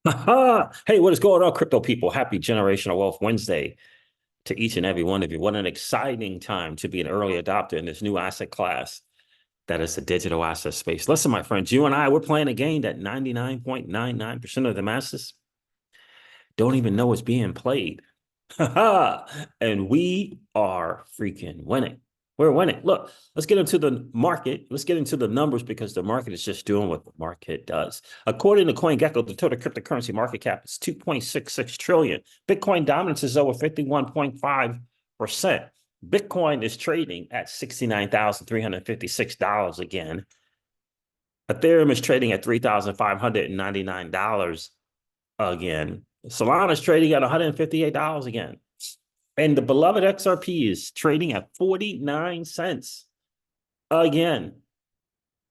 Hey, what is going on, crypto people? Happy Generational Wealth Wednesday to each and every one of you. What an exciting time to be an early adopter in this new asset class that is the digital asset space. Listen, my friends, you and I, we're playing a game that 99.99% of the masses don't even know it's being played. And we are freaking winning. We're winning. Look, let's get into the market. Let's get into the numbers because the market is just doing what the market does. According to CoinGecko, the total cryptocurrency market cap is 2.66 trillion. Bitcoin dominance is over 51.5%. Bitcoin is trading at $69,356 again. Ethereum is trading at $3,599 again. Solana is trading at $158 again. And the beloved XRP is trading at 49 cents again.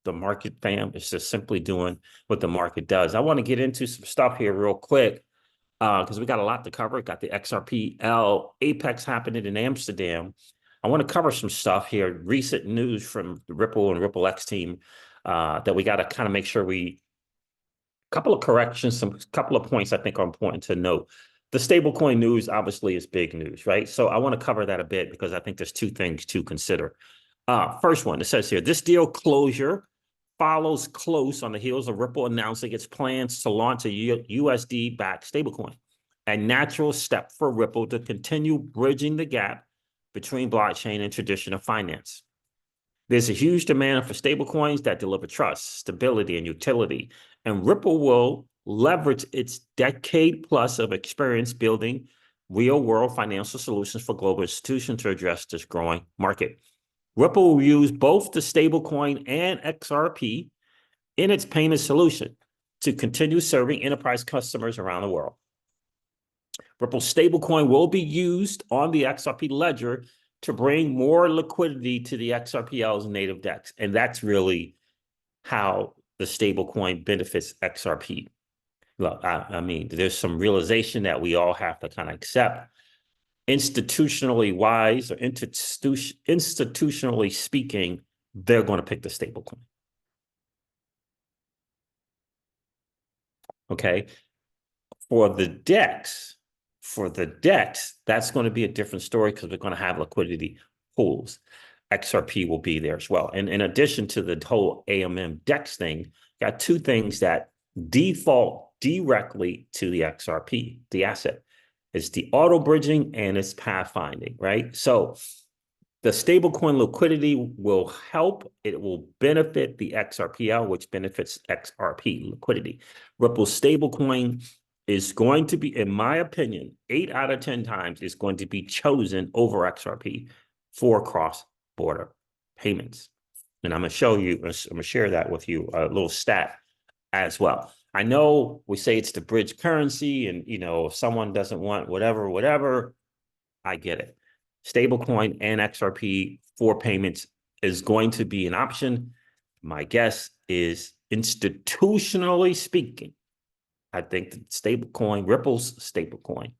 The market, fam, is just simply doing what the market does. I want to get into some stuff here real quick because we got a lot to cover. Got the XRPL Apex happening in Amsterdam. I want to cover some stuff here. Recent news from the Ripple and Ripple X team that we got to kind of make sure we couple of corrections, some couple of points I think are important to note. The stablecoin news obviously is big news, right? So I want to cover that a bit because I think there's two things to consider. First one, it says here, this deal closure follows close on the heels of Ripple announcing its plans to launch a USD-backed stablecoin, a natural step for Ripple to continue bridging the gap between blockchain and traditional finance. There's a huge demand for stablecoins that deliver trust, stability, and utility, and Ripple will leverage its decade plus of experience building real-world financial solutions for global institutions to address this growing market. Ripple will use both the stablecoin and XRP in its payment solution to continue serving enterprise customers around the world. Ripple's stablecoin will be used on the XRP ledger to bring more liquidity to the XRPL's native DEX. And that's really how the stablecoin benefits XRP. Look, I mean, there's some realization that we all have to kind of accept. Institutionally wise or institutionally speaking, they're going to pick the stablecoin. Okay. For the DEX, that's going to be a different story because we're going to have liquidity pools. XRP will be there as well. And in addition to the whole AMM DEX thing, got two things that default directly to the XRP, the asset. It's the auto bridging and it's pathfinding, right? So the stablecoin liquidity will help. It will benefit the XRPL, which benefits XRP liquidity. Ripple stablecoin is going to be, in my opinion, 8 out of 10 times is going to be chosen over XRP for cross-border payments. And I'm going to show you, I'm going to share that with you, a little stat as well. I know we say it's the bridge currency and, you know, if someone doesn't want whatever, I get it. Stablecoin and XRP for payments is going to be an option. My guess is institutionally speaking, I think the stablecoin, Ripple's stablecoin,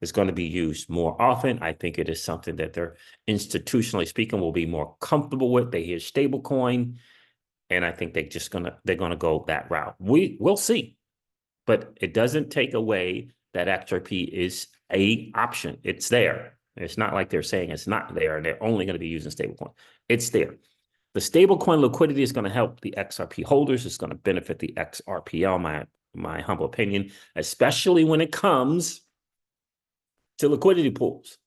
is going to be used more often. I think it is something that they're institutionally speaking will be more comfortable with. They hear stablecoin, and I think they're gonna go that route. We'll see, but it doesn't take away that XRP is a option. It's there. It's not like they're saying it's not there and they're only going to be using stablecoin. It's there. The stablecoin liquidity is going to help the XRP holders. It's going to benefit the XRPL, my humble opinion, especially when it comes to liquidity pools,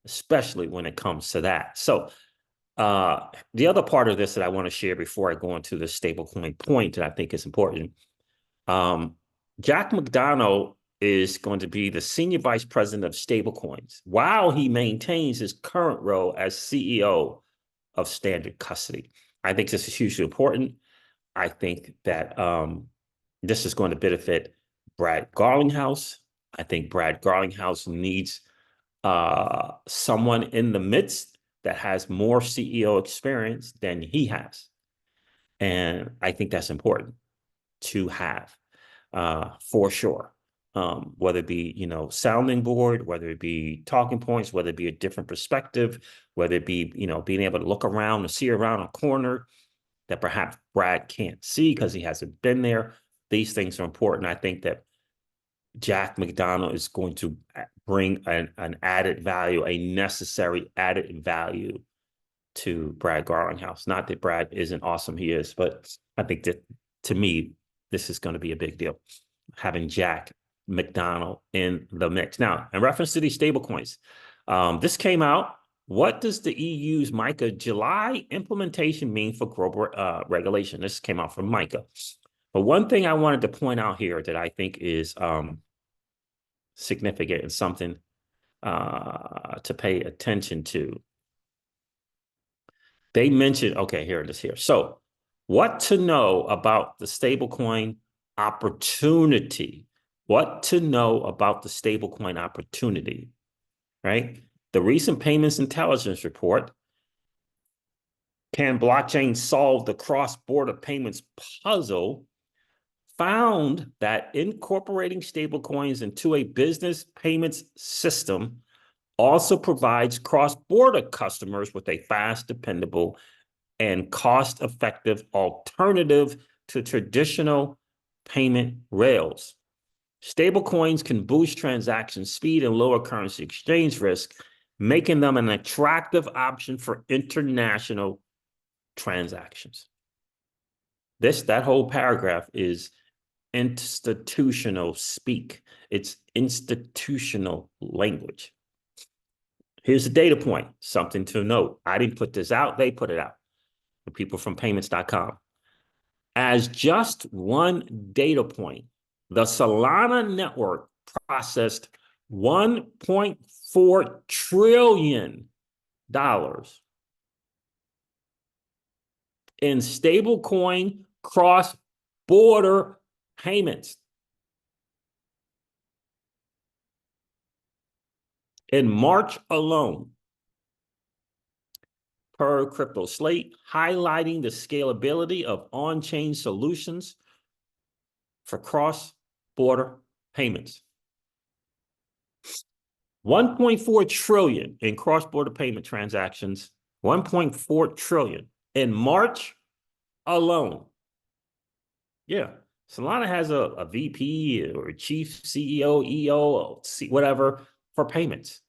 especially when it comes to that. So the other part of this that I want to share before I go into the stablecoin point that I think is important, Jack McDonald is going to be the senior vice president of stablecoins while he maintains his current role as CEO of Standard Custody. I think this is hugely important. I think that this is going to benefit Brad Garlinghouse. I think Brad Garlinghouse needs someone in the midst that has more CEO experience than he has. And I think that's important to have for sure. Whether it be, you know, sounding board, whether it be talking points, whether it be a different perspective, whether it be, you know, being able to look around and see around a corner that perhaps Brad can't see because he hasn't been there. These things are important. I think that Jack McDonald is going to bring an added value, a necessary added value to Brad Garlinghouse. Not that Brad isn't awesome, he is, but I think that to me, this is going to be a big deal, having Jack McDonald in the mix. Now, in reference to these stablecoins, this came out. What does the EU's MiCA July implementation mean for global regulation? This came out from MiCA. But one thing I wanted to point out here that I think is significant and something to pay attention to. They mentioned, okay, here it is here. So what to know about the stablecoin opportunity? What to know about the stablecoin opportunity, right? The recent payments intelligence report, can blockchain solve the cross-border payments puzzle, found that incorporating stablecoins into a business payments system also provides cross-border customers with a fast, dependable, and cost-effective alternative to traditional payment rails. Stablecoins can boost transaction speed and lower currency exchange risk, making them an attractive option for international transactions. That whole paragraph is institutional speak. It's institutional language. Here's a data point, something to note. I didn't put this out, they put it out. The people from payments.com. As just one data point, the Solana network processed $1.4 trillion in stablecoin cross-border payments. In March alone, per Crypto Slate, highlighting the scalability of on-chain solutions for cross-border payments. 1.4 trillion in cross-border payment transactions, 1.4 trillion in March alone. Yeah, Solana has a VP or a chief CEO, EO, whatever, for payments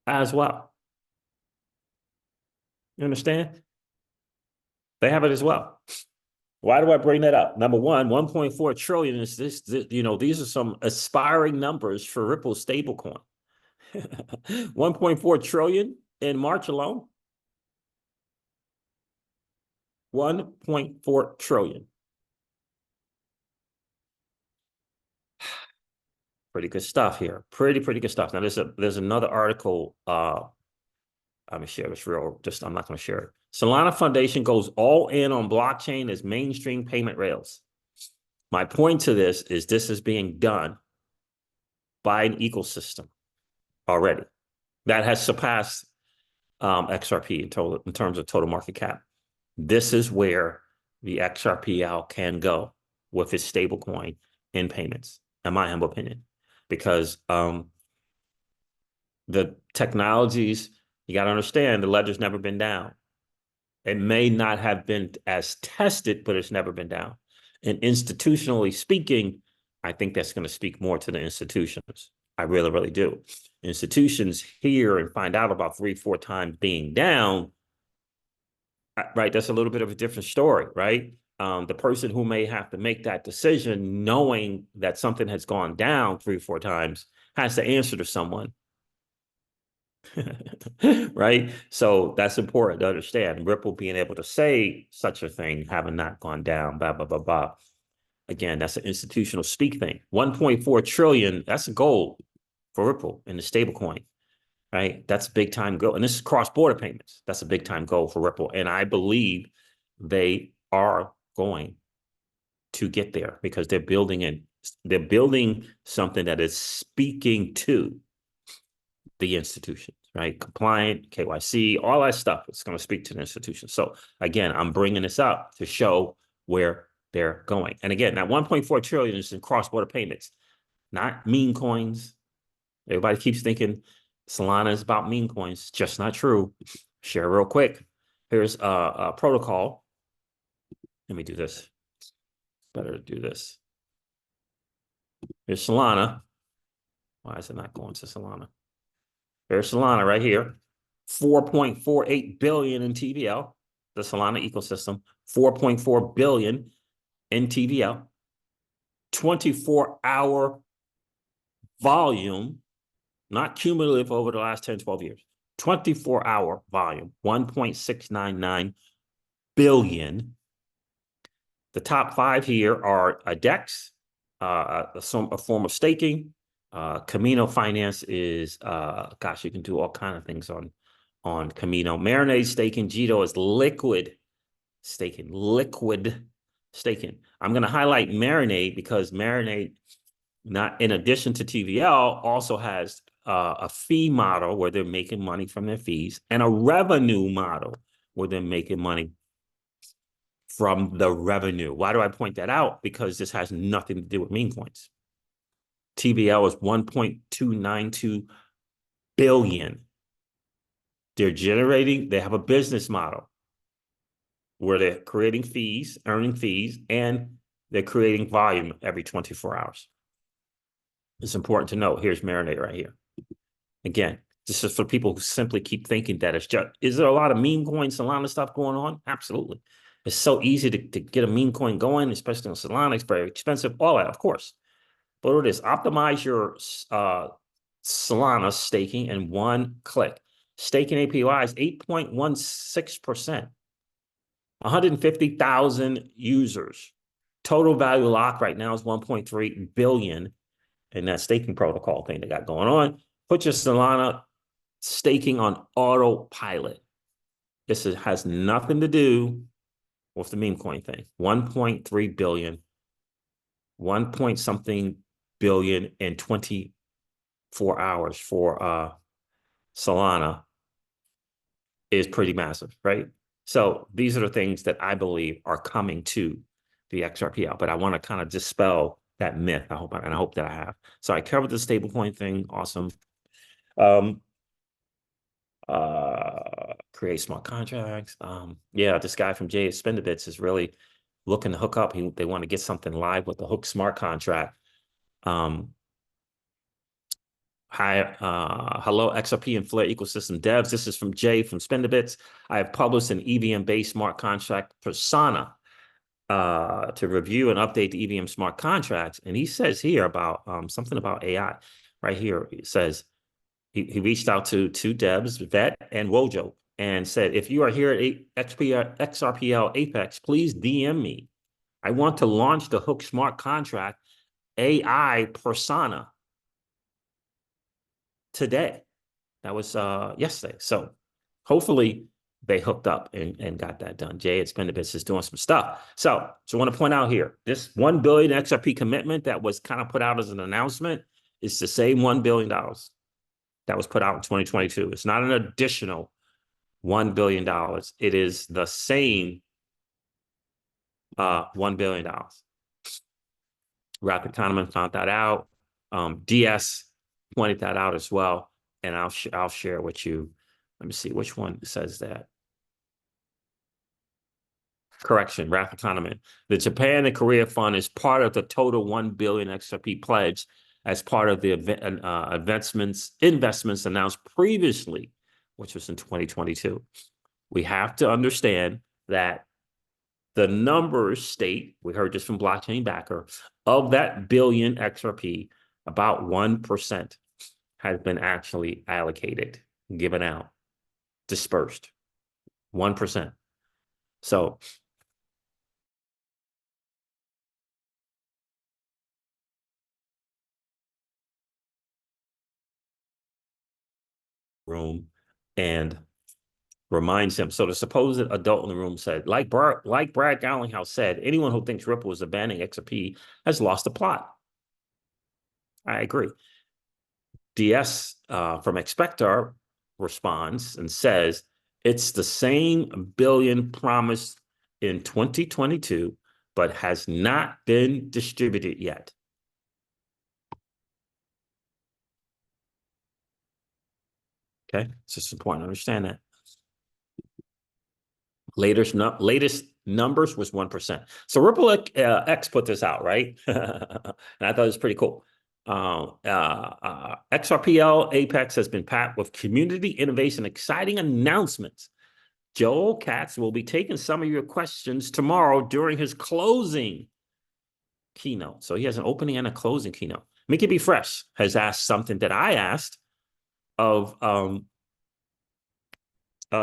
as well. You understand? They have it as well. Why do I bring that up? Number one, 1.4 trillion is this, you know, these are some aspiring numbers for Ripple stablecoin. 1.4 trillion in March alone. 1.4 trillion. Pretty good stuff here. Pretty good stuff. Now there's another article. I'm gonna share this I'm not gonna share it. Solana Foundation goes all in on blockchain as mainstream payment rails. My point to this is being done by an ecosystem already that has surpassed XRP in terms of total market cap. This is where the XRPL can go with its stablecoin in payments, in my humble opinion, because the technologies, you got to understand, the ledger's never been down. It may not have been as tested, but it's never been down. And institutionally speaking, I think that's going to speak more to the institutions. I really, really do. Institutions hear and find out about 3-4 times being down, right? That's a little bit of a different story, right? The person who may have to make that decision knowing that something has gone down 3-4 times has to answer to someone. Right? So that's important to understand. Ripple being able to say such a thing, having not gone down, blah, blah, blah, blah. Again, that's an institutional speak thing. 1.4 trillion, that's a goal for Ripple in the stablecoin, right? That's a big time goal. And this is cross-border payments. That's a big time goal for Ripple. And I believe they are going to get there because they're building something that is speaking to the institutions, right? Compliant, KYC, all that stuff. It's going to speak to the institution. So again, I'm bringing this up to show where they're going. And again, that 1.4 trillion is in cross-border payments, not meme coins. Everybody keeps thinking Solana is about meme coins. Just not true. Share real quick. Here's a protocol. Let me do this. Better to do this. Here's Solana. Why is it not going to Solana? There's Solana right here. 4.48 billion in TVL. The Solana ecosystem. 4.4 billion in TVL. 24-hour volume, not cumulative over the last 10, 12 years. 24-hour volume, 1.699 billion. The top five here are a DEX, a form of staking. Camino Finance is, gosh, you can do all kinds of things on Camino. Marinade staking. Jito is liquid staking. Liquid staking. I'm going to highlight Marinade because Marinade, not in addition to TVL, also has a fee model where they're making money from their fees and a revenue model where they're making money from the revenue. Why do I point that out? Because this has nothing to do with meme coins. TVL is 1.292 billion. They have a business model where they're creating fees, earning fees, and they're creating volume every 24 hours. It's important to note. Here's Marinade right here. Again, this is for people who simply keep thinking that it's just, is there a lot of meme coin, Solana stuff going on? Absolutely. It's so easy to get a meme coin going, especially on Solana. It's very expensive, all that, of course. But it is optimize your Solana staking in one click. Staking APY is 8.16%. 150,000 users. Total value lock right now is 1.3 billion in that staking protocol thing they got going on. Put your Solana staking on autopilot. This has nothing to do with the meme coin thing. 1.3 billion, 1 point something billion in 24 hours for Solana is pretty massive, right? So these are the things that I believe are coming to the XRPL, but I want to kind of dispel that myth. I hope that I have. So I covered the stablecoin thing. Awesome. Create smart contracts. Yeah, this guy from Jay Spendabits is really looking to hook up. They want to get something live with the Hook smart contract. Hello, XRP and Flare ecosystem devs. This is from Jay from Spendabits. I have published an EVM-based smart contract persona to review and update the EVM smart contracts. And he says here about something about AI. Right here, it says he reached out to two devs, Vet and Wojo, and said, if you are here at XRPL Apex, please DM me. I want to launch the Hook smart contract AI persona today. That was yesterday. So hopefully they hooked up and got that done. Jay at Spendabits is doing some stuff. So I want to point out here, this 1 billion XRP commitment that was kind of put out as an announcement is the same $1 billion that was put out in 2022. It's not an additional $1 billion. It is the same $1 billion. Rapid Kahneman found that out. DS pointed that out as well. And I'll share it with you. Let me see which one says that. Correction, Rapid Kahneman. The Japan and Korea Fund is part of the total 1 billion XRP pledge as part of the investments announced previously, which was in 2022. We have to understand that the numbers state, we heard this from Blockchain Backer, of that billion XRP, about 1% has been actually allocated, given out, dispersed. 1%. So room and reminds him. So the supposed adult in the room said, like Brad Garlinghouse said, anyone who thinks Ripple is abandoning XRP has lost the plot. I agree. DS from Expector responds and says, it's the same billion promised in 2022, but has not been distributed yet. Okay, it's just important to understand that. Latest numbers was 1%. So Ripple X put this out, right? And I thought it was pretty cool. XRPL Apex has been packed with community innovation, exciting announcements. Joel Katz will be taking some of your questions tomorrow during his closing keynote. So he has an opening and a closing keynote. Mickey B. Fresh has asked something that I asked of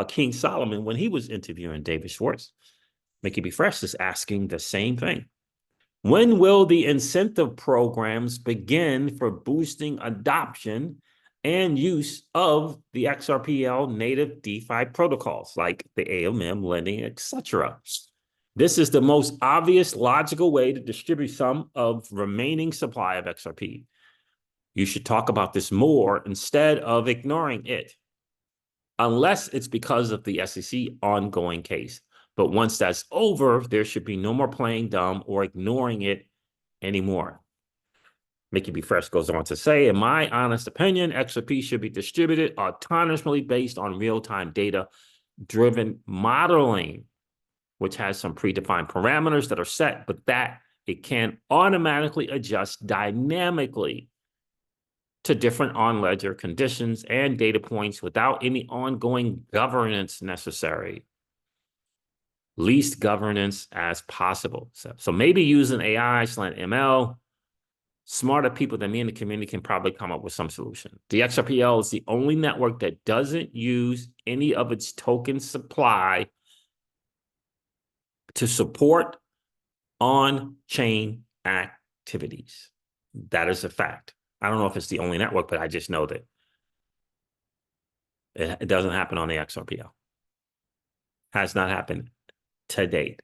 King Solomon when he was interviewing David Schwartz. Mickey B. Fresh is asking the same thing. When will the incentive programs begin for boosting adoption and use of the XRPL native DeFi protocols like the AMM lending, etc.? This is the most obvious, logical way to distribute some of remaining supply of XRP. You should talk about this more instead of ignoring it, unless it's because of the SEC ongoing case. But once that's over, there should be no more playing dumb or ignoring it anymore. Mickey B. Fresh goes on to say, in my honest opinion, XRP should be distributed autonomously based on real-time data-driven modeling, which has some predefined parameters that are set, but that it can automatically adjust dynamically to different on-ledger conditions and data points without any ongoing governance necessary. Least governance as possible. So maybe using AI / ML, smarter people than me in the community can probably come up with some solution. The XRPL is the only network that doesn't use any of its token supply to support on-chain activities. That is a fact. I don't know if it's the only network, but I just know that it doesn't happen on the XRPL. Has not happened to date.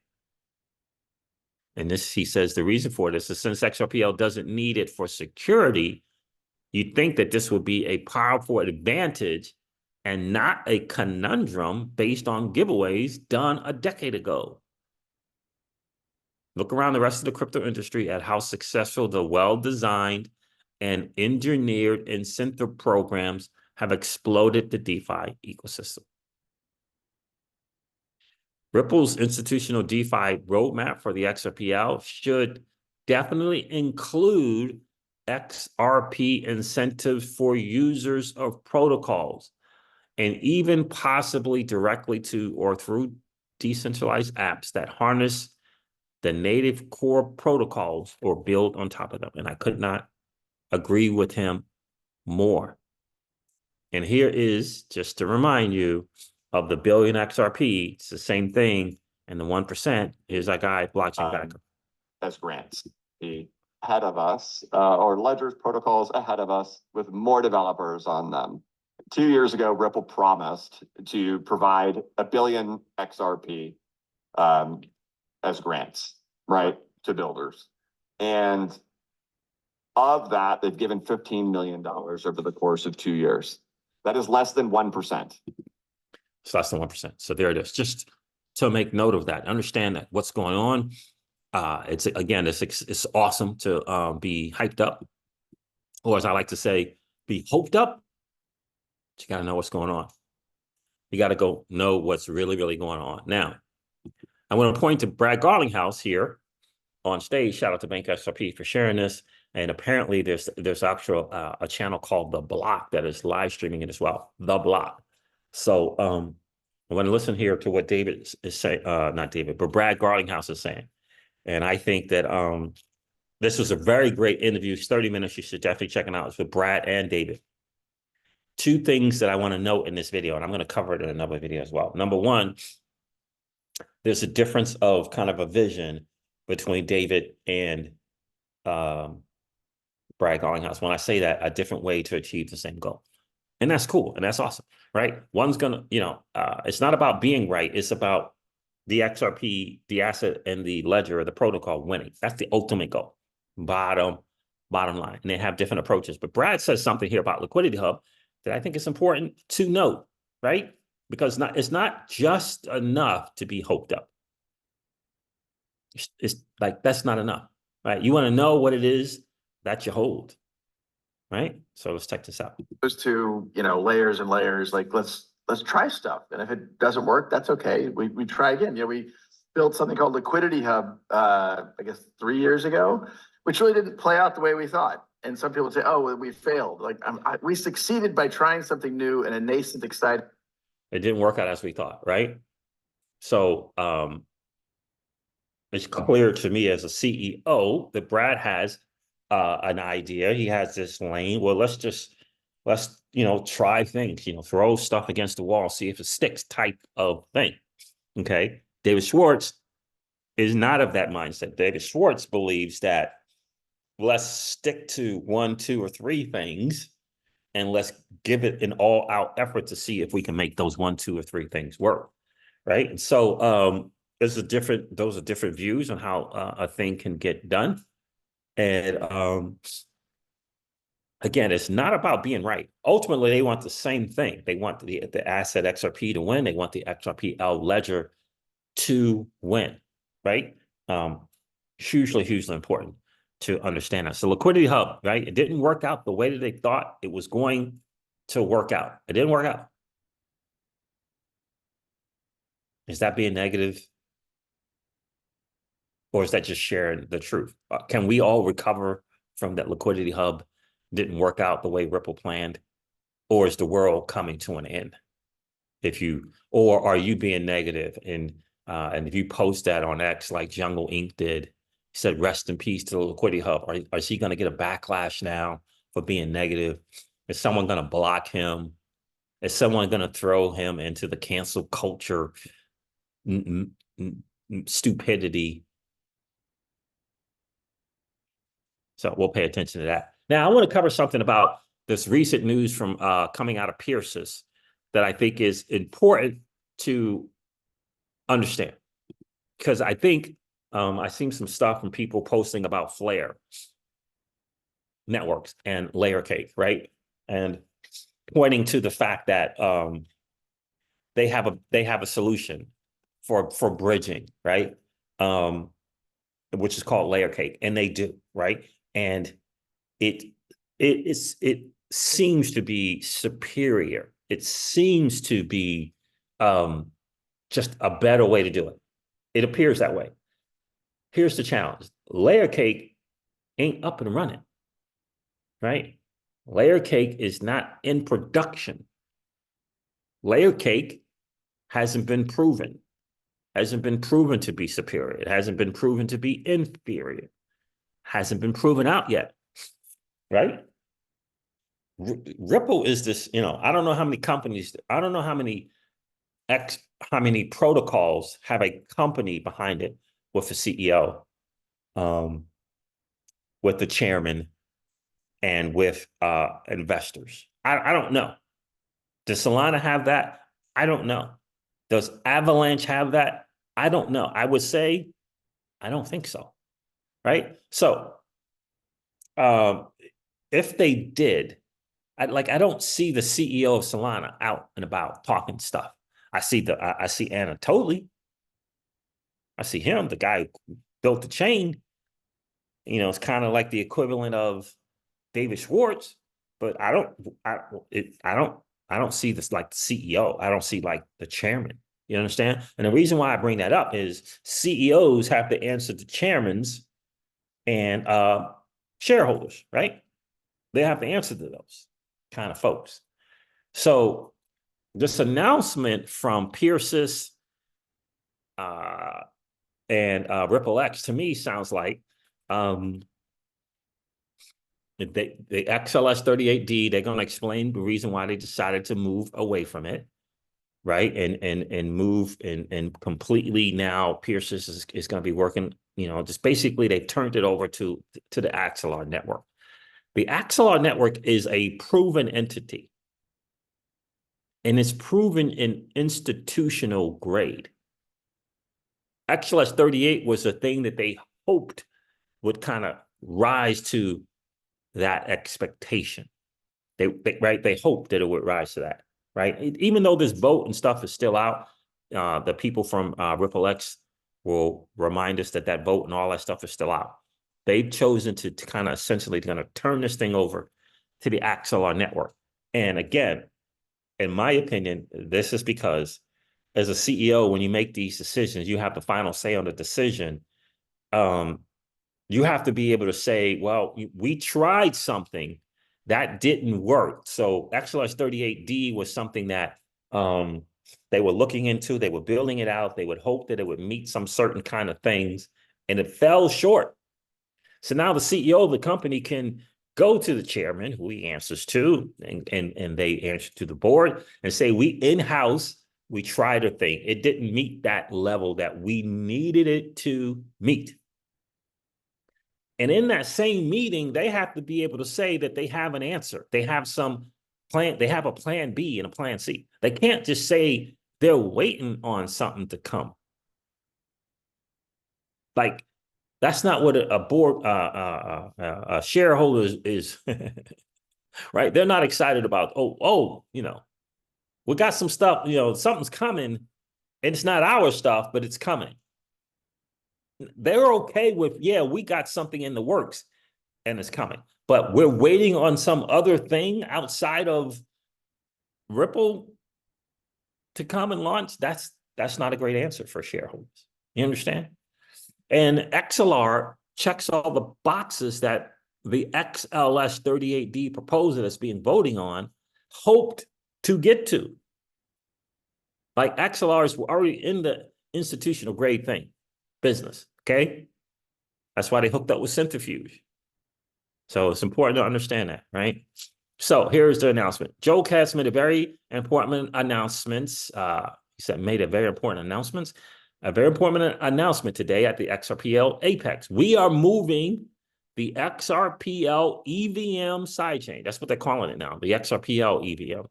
And this, he says, the reason for this is since XRPL doesn't need it for security, you'd think that this would be a powerful advantage and not a conundrum based on giveaways done a decade ago. Look around the rest of the crypto industry at how successful the well-designed and engineered incentive programs have exploded the DeFi ecosystem. Ripple's institutional DeFi roadmap for the XRPL should definitely include XRP incentives for users of protocols, and even possibly directly to or through decentralized apps that harness the native core protocols or build on top of them. And I could not agree with him more. And here is, just to remind you, of the billion XRP, it's the same thing, and the 1% is our guy, blockchain backer. As grants, the ahead of us, or ledgers protocols ahead of us with more developers on them. 2 years ago, Ripple promised to provide 1 billion XRP as grants, right, to builders. And of that, they've given $15 million over the course of 2 years. That is less than 1%. It's less than 1%. So there it is. Just to make note of that, understand that what's going on. It's again, it's awesome to be hyped up, or as I like to say, be hoped up. But you got to know what's going on. You got to go know what's really, really going on. Now, I want to point to Brad Garlinghouse here on stage. Shout out to Bank XRP for sharing this. And apparently, there's actual a channel called The Block that is live streaming it as well. The Block. So I want to listen here to what David is saying, not David, but Brad Garlinghouse is saying. And I think that this was a very great interview. It's 30 minutes. You should definitely check it out. It's with Brad and David. Two things that I want to note in this video, and I'm going to cover it in another video as well. Number one, there's a difference of kind of a vision between David and Brad Garlinghouse. When I say that, a different way to achieve the same goal. And that's cool. And that's awesome, right? One's going to, it's not about being right. It's about the XRP, the asset, and the ledger or the protocol winning. That's the ultimate goal. Bottom line. And they have different approaches. But Brad says something here about Liquidity Hub that I think is important to note, right? Because it's not just enough to be hoped up. It's like, that's not enough, right? You want to know what it is that you hold. Right. So let's check this out. Those two, layers and layers, like let's try stuff. And if it doesn't work, that's okay. We try again. We built something called Liquidity Hub, I guess 3 years ago, which really didn't play out the way we thought. And some people say, oh, well, we failed. Like we succeeded by trying something new in a nascent, exciting. It didn't work out as we thought, right? So it's clear to me as a CEO that Brad has an idea. He has this lane. Well, let's try things, throw stuff against the wall, see if it sticks type of thing. Okay. David Schwartz is not of that mindset. David Schwartz believes that let's stick to 1, 2, or 3 things, and let's give it an all-out effort to see if we can make those 1, 2, or 3 things work, right? And so those are different views on how a thing can get done. And again, it's not about being right. Ultimately, they want the same thing. They want the asset XRP to win. They want the XRPL ledger to win, right? Hugely important to understand that. So Liquidity Hub, right? It didn't work out the way that they thought it was going to work out. It didn't work out. Is that being negative? Or is that just sharing the truth? Can we all recover from that Liquidity Hub didn't work out the way Ripple planned? Or is the world coming to an end? Or are you being negative? And if you post that on X like Jungle Inc. did, he said, rest in peace to the Liquidity Hub. Is he going to get a backlash now for being negative? Is someone going to block him? Is someone going to throw him into the cancel culture stupidity? So we'll pay attention to that. Now, I want to cover something about this recent news from coming out of Pierce's that I think is important to understand. Because I think I've seen some stuff from people posting about Flare networks and layer cake, right? And pointing to the fact that they have a solution for bridging, right? Which is called layer cake, and they do, right? And it seems to be superior. It seems to be just a better way to do it. It appears that way. Here's the challenge. Layer cake ain't up and running, right? Layer cake is not in production. Layer cake hasn't been proven to be superior. It hasn't been proven to be inferior. Hasn't been proven out yet, right? Ripple is this, I don't know how many companies, I don't know how many protocols have a company behind it with the CEO, with the chairman, and with investors. I don't know. Does Solana have that? I don't know. Does Avalanche have that? I don't know. I would say, I don't think so. Right? So, if they did, I don't see the CEO of Solana out and about talking stuff. I see Anatoly. I see him, the guy who built the chain. It's kind of like the equivalent of David Schwartz, but I don't see this like the CEO. I don't see like the chairman. You understand? And the reason why I bring that up is CEOs have to answer to chairmans and shareholders, right? They have to answer to those kind of folks. So this announcement from Pierce's and Ripple X to me sounds like the XLS 38D, they're going to explain the reason why they decided to move away from it, right? And move and completely now Pierce's is going to be working, just basically they turned it over to the Axelar network. The Axelar network is a proven entity, and it's proven in institutional grade. XLS 38 was a thing that they hoped would kind of rise to that expectation. They hoped that it would rise to that, right? Even though this vote and stuff is still out, the people from Ripple X will remind us that vote and all that stuff is still out. They've chosen to kind of essentially going to turn this thing over to the Axelar network. And again, in my opinion, this is because as a CEO, when you make these decisions, you have the final say on the decision. You have to be able to say, well, we tried something that didn't work. So XLS 38D was something that they were looking into, they were building it out, they would hope that it would meet some certain kind of things, and it fell short. So now the CEO of the company can go to the chairman, who he answers to, and they answer to the board and say, we in-house, we tried a thing. It didn't meet that level that we needed it to meet. And in that same meeting, they have to be able to say that they have an answer. They have some plan. They have a plan B and a plan C. They can't just say they're waiting on something to come. Like, that's not what a board, a shareholder is, right? They're not excited about, we got some stuff, something's coming, and it's not our stuff, but it's coming. They're okay with, yeah, we got something in the works and it's coming, but we're waiting on some other thing outside of Ripple to come and launch. That's not a great answer for shareholders. You understand? And Axelar checks all the boxes that the XLS 38D proposal that's being voting on hoped to get to. Like Axelar is already in the institutional grade thing, business, okay? That's why they hooked up with Centrifuge. So it's important to understand that, right? So here's the announcement. Joe Katz made a very important announcements. He said made a very important announcement today at the XRPL Apex. We are moving the XRPL EVM sidechain. That's what they're calling it now, the XRPL EVM.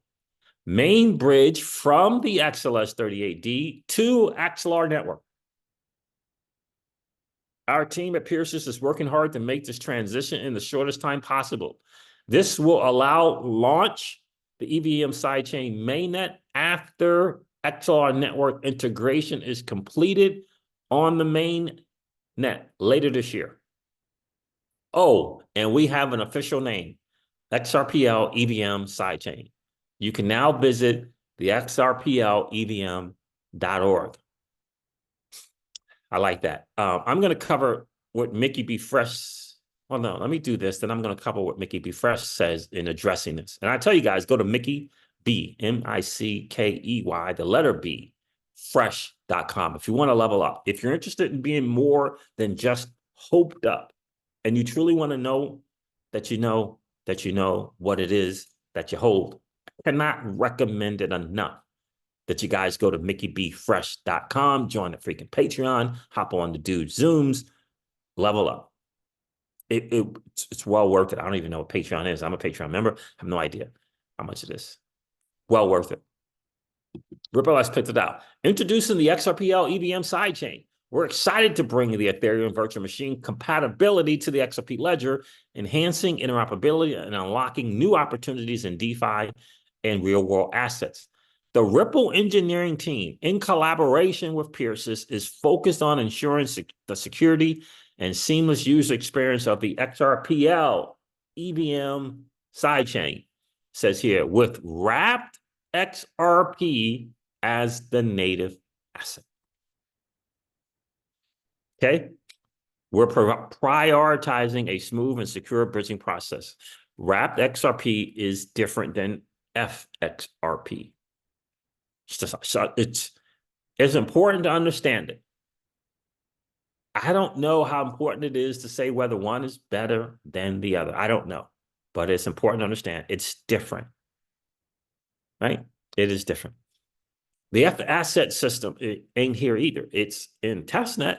Main bridge from the XLS 38D to Axelar network. Our team at Pierce's is working hard to make this transition in the shortest time possible. This will allow launch the EVM sidechain mainnet after Axelar network integration is completed on the main net later this year. Oh, and we have an official name, XRPL EVM sidechain. You can now visit the XRPLEVM.org. I like that. I'm going to cover what Mickey B. Fresh. Well, no, let me do this. Then I'm going to cover what Mickey B. Fresh says in addressing this. And I tell you guys, go to Mickey B, M-I-C-K-E-Y, the letter B, fresh.com. If you want to level up, if you're interested in being more than just hoped up, and you truly want to know that you know what it is that you hold, I cannot recommend it enough that you guys go to MickeyBFresh.com, join the freaking Patreon, hop on the dude Zooms, level up. It's well worth it. I don't even know what Patreon is. I'm a Patreon member. I have no idea how much it is. Well worth it. Ripple has picked it out. Introducing the XRPL EVM sidechain. We're excited to bring the Ethereum virtual machine compatibility to the XRP ledger, enhancing interoperability and unlocking new opportunities in DeFi and real-world assets. The Ripple engineering team, in collaboration with Pierce's, is focused on ensuring the security and seamless user experience of the XRPL EVM sidechain, says here, with wrapped XRP as the native asset. Okay, we're prioritizing a smooth and secure bridging process. Wrapped XRP is different than FXRP. It's important to understand it. I don't know how important it is to say whether one is better than the other. I don't know, but it's important to understand it's different, right? It is different. The asset system, it ain't here either. It's in testnet,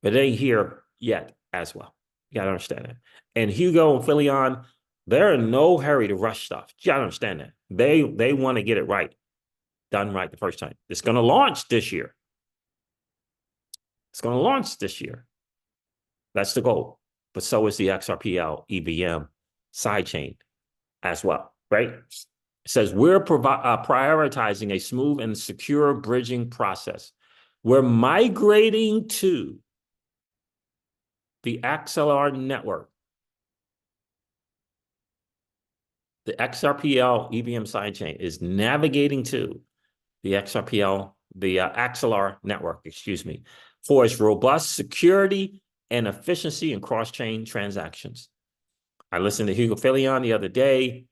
but it ain't here yet as well. You got to understand that. And Hugo and Philion, they're in no hurry to rush stuff. You got to understand that. They want to get it right, done right the first time. It's going to launch this year. It's going to launch this year. That's the goal. But so is the XRPL EVM sidechain as well, right? It says we're prioritizing a smooth and secure bridging process. We're migrating to the Axelar network. The XRPL EVM sidechain is navigating to the Axelar network, for its robust security and efficiency in cross-chain transactions. I listened to Hugo Filion the other day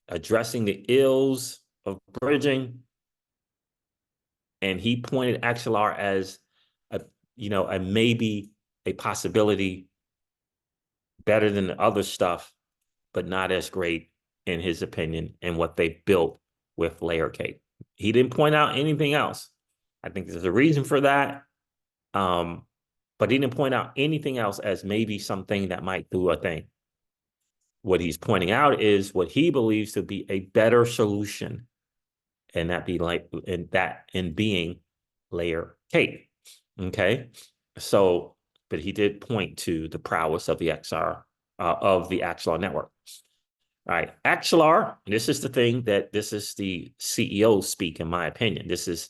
addressing the ills of bridging, and he pointed Axelar as a maybe a possibility better than the other stuff, but not as great in his opinion and what they built with Layer Cake. He didn't point out anything else. I think there's a reason for that. But he didn't point out anything else as maybe something that might do a thing. What he's pointing out is what he believes to be a better solution, and that being Layer Cake. Okay. So, but he did point to the prowess of the Axelar network. All right, Axelar, and this is the thing that this is the CEO speak, in my opinion. This is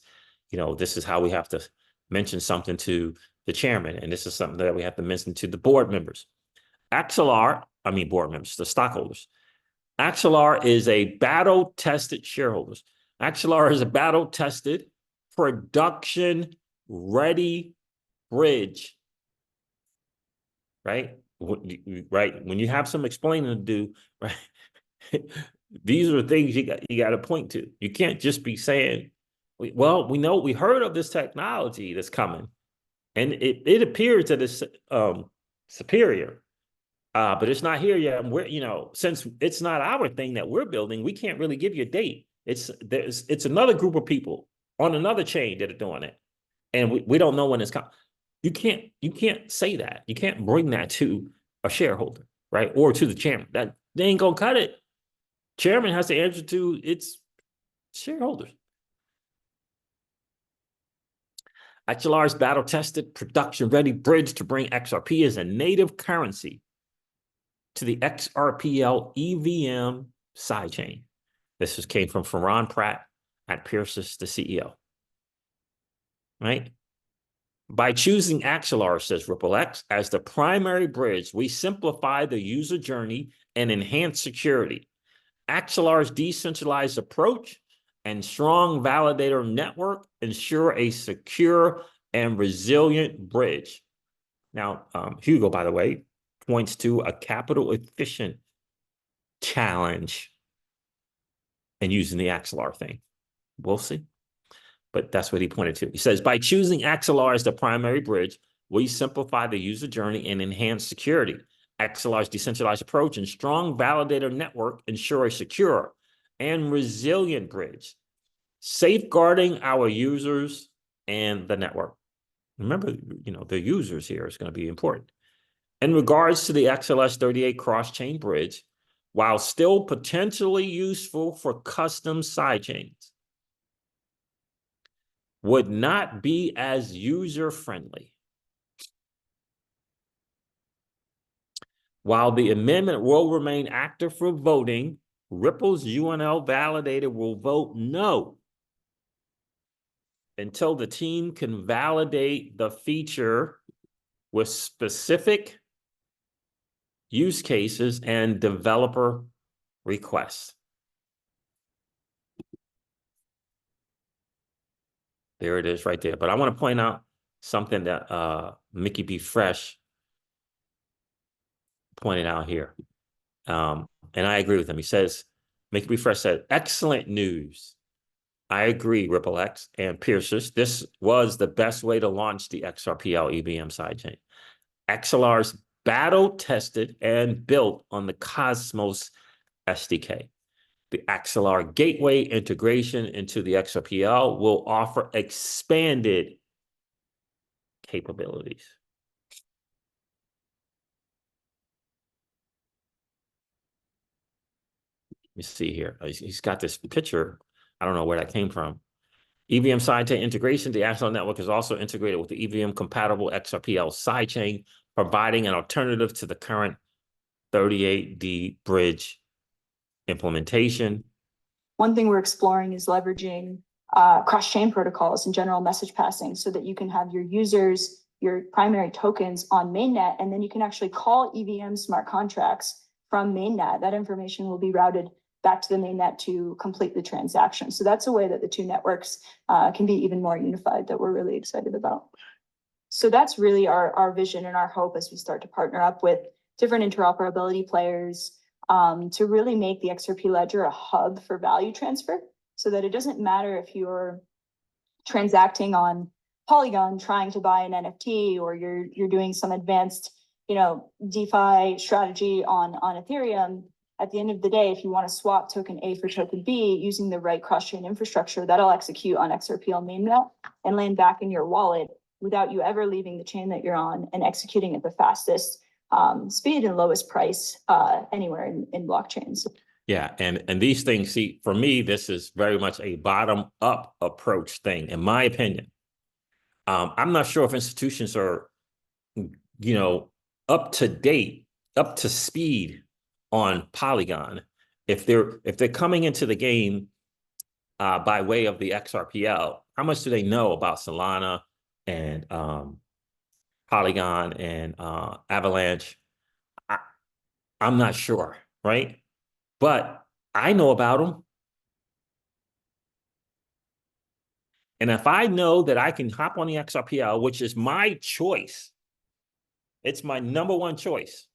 how we have to mention something to the chairman, and this is something that we have to mention to the board members. Board members, the stockholders. Axelar is a battle-tested shareholders. Axelar is a battle-tested, production-ready bridge. Right? Right. When you have some explaining to do, right? These are the things you got to point to. You can't just be saying, well, we heard of this technology that's coming, and it appears that it's superior, but it's not here yet. And we're, since it's not our thing that we're building, we can't really give you a date. It's another group of people on another chain that are doing it, and we don't know when it's coming. You can't say that. You can't bring that to a shareholder, right? Or to the chairman. That they ain't gonna cut it. Chairman has to answer to its shareholders. Axelar's battle-tested, production-ready bridge to bring XRP as a native currency to the XRPL EVM sidechain. This came from Ferran Pratt at Pierce's, the CEO. Right? By choosing Axelar, says RippleX, as the primary bridge, we simplify the user journey and enhance security. Axelar's decentralized approach and strong validator network ensure a secure and resilient bridge. Now, Hugo, by the way, points to a capital efficient challenge in using the Axelar thing. We'll see. But that's what he pointed to. He says, by choosing Axelar as the primary bridge, we simplify the user journey and enhance security. Axelar's decentralized approach and strong validator network ensure a secure and resilient bridge, safeguarding our users and the network. Remember, the users here is going to be important. In regards to the XLS38 cross-chain bridge, while still potentially useful for custom sidechains, would not be as user-friendly. While the amendment will remain active for voting, Ripple's UNL validator will vote no until the team can validate the feature with specific use cases and developer requests. There it is right there. But I want to point out something that Mickey B. Fresh pointed out here. And I agree with him. He says, Mickey B. Fresh said, excellent news. I agree, RippleX and Pierce's. This was the best way to launch the XRPL EVM sidechain. Axelar's battle-tested and built on the Cosmos SDK. The Axelar gateway integration into the XRPL will offer expanded capabilities. Let me see here. He's got this picture. I don't know where that came from. EVM sidechain integration. The Axelar network is also integrated with the EVM compatible XRPL sidechain, providing an alternative to the current 38D bridge implementation. One thing we're exploring is leveraging cross-chain protocols and general message passing so that you can have your users, your primary tokens on mainnet, and then you can actually call EVM smart contracts from mainnet. That information will be routed back to the mainnet to complete the transaction. So that's a way that the two networks can be even more unified that we're really excited about. So that's really our vision and our hope as we start to partner up with different interoperability players to really make the XRP ledger a hub for value transfer, so that it doesn't matter if you're transacting on Polygon trying to buy an NFT, or you're doing some advanced, DeFi strategy on Ethereum. At the end of the day, if you want to swap token A for token B using the right cross-chain infrastructure, that'll execute on XRPL mainnet and land back in your wallet without you ever leaving the chain that you're on, and executing at the fastest speed and lowest price anywhere in blockchains. Yeah, and these things, see, for me, this is very much a bottom-up approach thing, in my opinion. I'm not sure if institutions are, up to date, up to speed on Polygon. If they're coming into the game by way of the XRPL, how much do they know about Solana and Polygon and Avalanche? I'm not sure, right? But I know about them. And if I know that I can hop on the XRPL, which is my choice, it's my number one choice.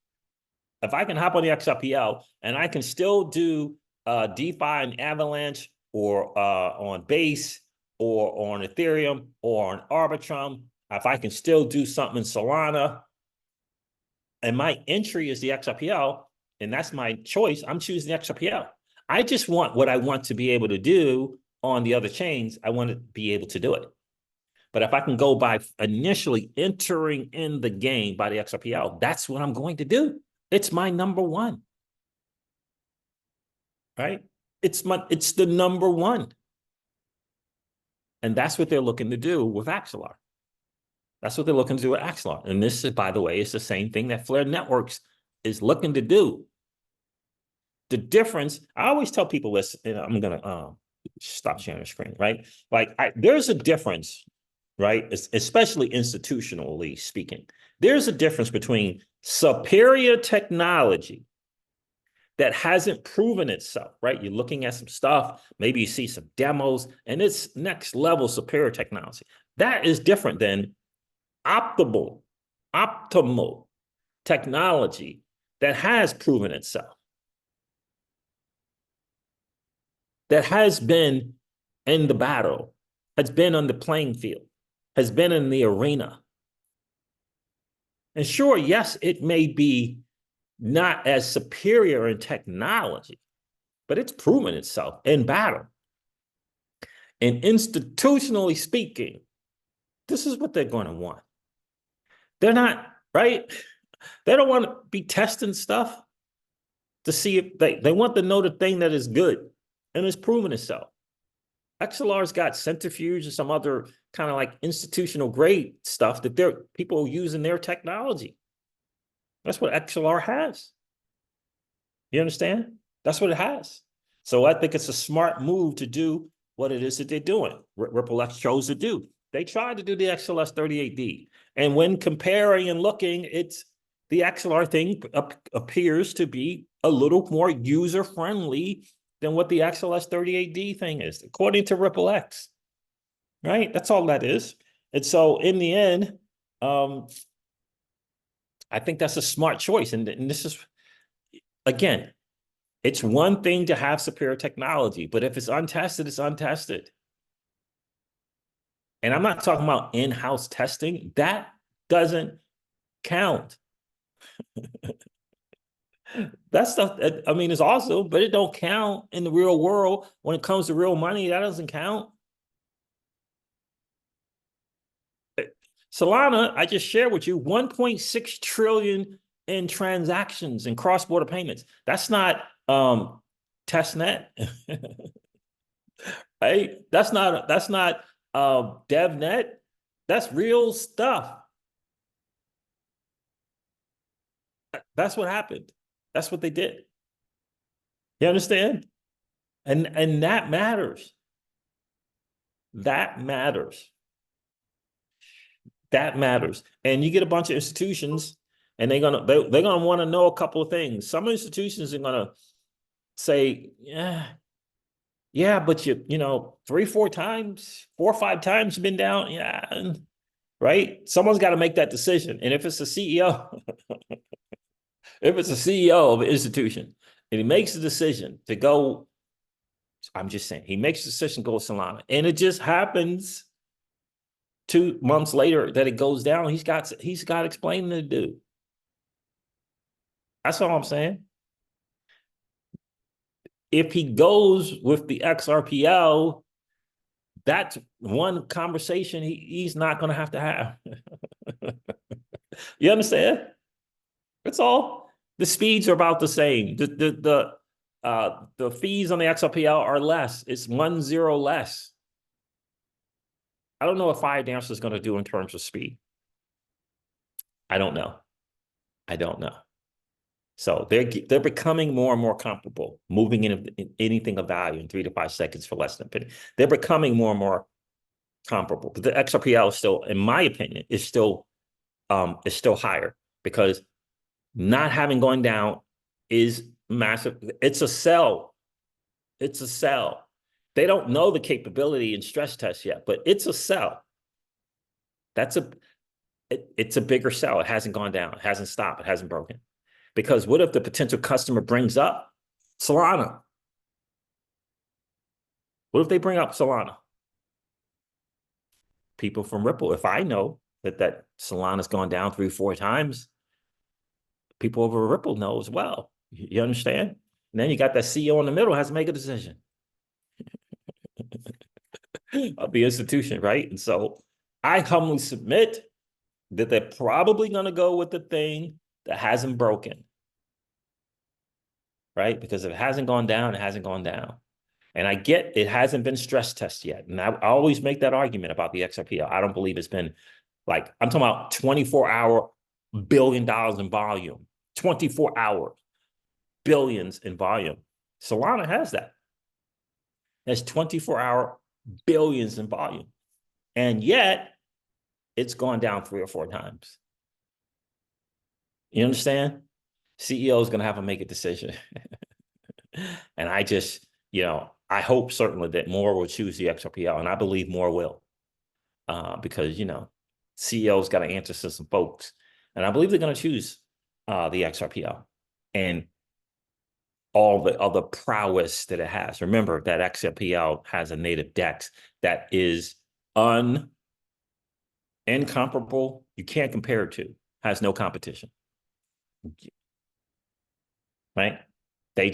If I can hop on the XRPL and I can still do DeFi and Avalanche, or on Base, or on Ethereum, or on Arbitrum, if I can still do something in Solana, and my entry is the XRPL, and that's my choice, I'm choosing the XRPL. I just want what I want to be able to do on the other chains. I want to be able to do it. But if I can go by initially entering in the game by the XRPL, that's what I'm going to do. It's my number one, right? It's the number one. And that's what they're looking to do with Axelar. That's what they're looking to do with Axelar. And this is, by the way, is the same thing that Flare Networks is looking to do. The difference, I always tell people this, and I'm going to stop sharing the screen, right? Like, there's a difference, right? Especially institutionally speaking. There's a difference between superior technology that hasn't proven itself, right? You're looking at some stuff, maybe you see some demos, and it's next level superior technology. That is different than optimal technology that has proven itself, that has been in the battle, has been on the playing field, has been in the arena. And sure, yes, it may be not as superior in technology, but it's proven itself in battle. And institutionally speaking, this is what they're going to want. They're not, right? They don't want to be testing stuff to see if they want to know the thing that is good and it's proven itself. Axelar's got centrifuge and some other kind of like institutional grade stuff that people using their technology. That's what Axelar has. You understand? That's what it has. So I think it's a smart move to do what it is that they're doing. Ripple X chose to do. They tried to do the XLS 38D. And when comparing and looking, the Axelar thing appears to be a little more user-friendly than what the XLS 38D thing is, according to Ripple X. Right? That's all that is. And so in the end, I think that's a smart choice. And this is, again, it's one thing to have superior technology, but if it's untested, it's untested. And I'm not talking about in-house testing. That doesn't count. That stuff, I mean, it's awesome, but it don't count in the real world. When it comes to real money, that doesn't count. Solana, I just shared with you, 1.6 trillion in transactions and cross-border payments. That's not testnet, right? That's not DevNet. That's real stuff. That's what happened. That's what they did. You understand? And that matters. That matters. That matters. And you get a bunch of institutions, and they're gonna want to know a couple of things. Some institutions are gonna say, yeah, but you know, 3-4 times, 4 or 5 times you've been down, yeah, right? Someone's got to make that decision. And if it's a CEO, if it's a CEO of an institution and he makes the decision to go, I'm just saying, he makes the decision to go with Solana, and it just happens 2 months later that it goes down, he's got explaining to do. That's all I'm saying. If he goes with the XRPL, that's one conversation he's not going to have. You understand? That's all. The speeds are about the same. The fees on the XRPL are less. It's 1 0 less. I don't know what Firedancer is going to do in terms of speed. I don't know. So they're becoming more and more comfortable moving in anything of value in 3 to 5 seconds for less than a penny. They're becoming more and more comparable. But the XRPL is still, in my opinion, is still higher, because not having gone down is massive. It's a sell. It's a sell. They don't know the capability and stress test yet, but it's a sell. It's a bigger sell. It hasn't gone down. It hasn't stopped. It hasn't broken. Because what if the potential customer brings up Solana? What if they bring up Solana? People from Ripple, if I know that Solana's gone down 3 or 4 times, people over Ripple know as well. You understand? And then you got that CEO in the middle has to make a decision of the institution, right? And so I humbly submit that they're probably going to go with the thing that hasn't broken, right? Because if it hasn't gone down, it hasn't gone down. And I get it hasn't been stress tested yet. And I always make that argument about the XRPL. I don't believe it's been, like, I'm talking about 24-hour $1 billion in volume, 24-hour billions in volume. Solana has that. That's 24-hour billions in volume. And yet it's gone down 3 or 4 times. You understand? CEO is going to have to make a decision. And I just, I hope certainly that more will choose the XRPL, and I believe more will, because, CEO's got to answer to some folks, and I believe they're going to choose the XRPL and all the other prowess that it has. Remember that XRPL has a native DEX that is incomparable. You can't compare it to, has no competition. Right? The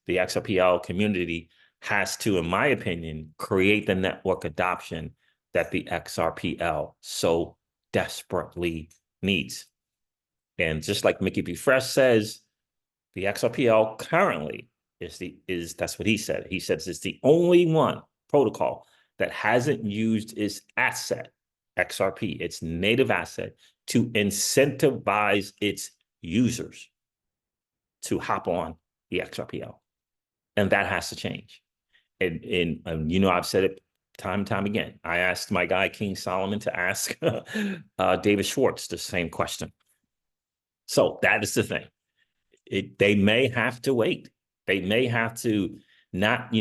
XRPL community has to, in my opinion, create the network adoption that the XRPL so desperately needs. And just like Mickey B. Fresh says, the XRPL currently that's what he said. He says it's the only one protocol that hasn't used its asset, XRP, its native asset, to incentivize its users to hop on the XRPL. And that has to change. And I've said it time and time again. I asked my guy, King Solomon, to ask David Schwartz the same question. So that is the thing. They may have to wait. They may have to not,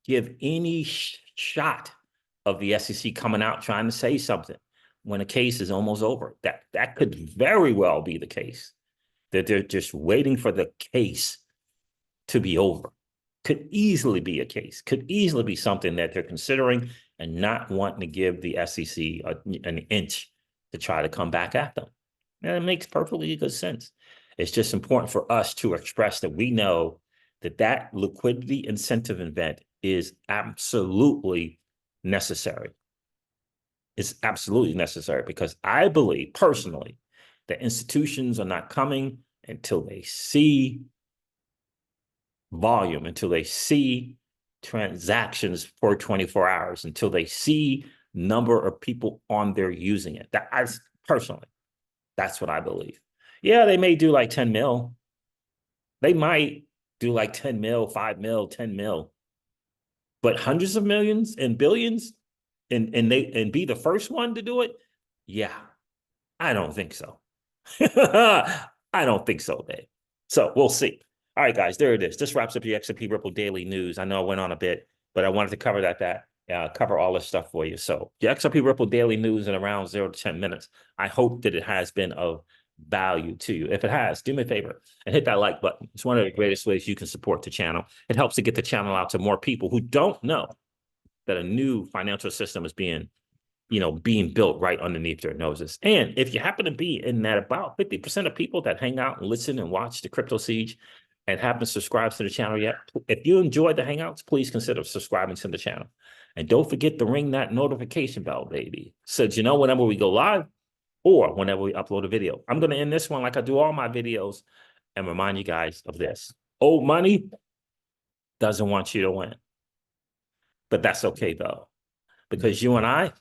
give any shot of the SEC coming out trying to say something when a case is almost over. That could very well be the case, that they're just waiting for the case to be over. Could easily be a case, could easily be something that they're considering and not wanting to give the SEC an inch to try to come back at them. And it makes perfectly good sense. It's just important for us to express that we know that liquidity incentive event is absolutely necessary. It's absolutely necessary, because I believe personally that institutions are not coming until they see volume, until they see transactions for 24 hours, until they see number of people on there using it. That's what I believe. Yeah, they may do like 10 mil. They might do like 10 mil, 5 mil, 10 mil. But hundreds of millions and billions and be the first one to do it? Yeah, I don't think so. I don't think so, Dave. So we'll see. All right, guys, there it is. This wraps up the XRP Ripple Daily News. I know I went on a bit, but I wanted to cover that. cover all this stuff for you. So the XRP Ripple daily news in around 0 to 10 minutes. I hope that it has been of value to you. If it has, do me a favor and hit that like button. It's one of the greatest ways you can support the channel. It helps to get the channel out to more people who don't know that a new financial system is being built right underneath their noses. And if you happen to be in that about 50% of people that hang out and listen and watch the Crypto Siege and haven't subscribed to the channel yet, if you enjoyed the Hangouts, please consider subscribing to the channel. And don't forget to ring that notification bell, baby. So you know whenever we go live or whenever we upload a video. I'm going to end this one like I do all my videos and remind you guys of this. Old money doesn't want you to win. But that's okay, though, because you and I,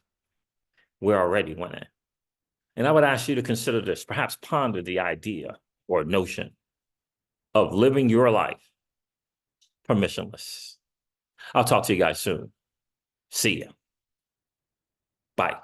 we're already winning. And I would ask you to consider this, perhaps ponder the idea or notion of living your life permissionless. I'll talk to you guys soon. See ya. Bye.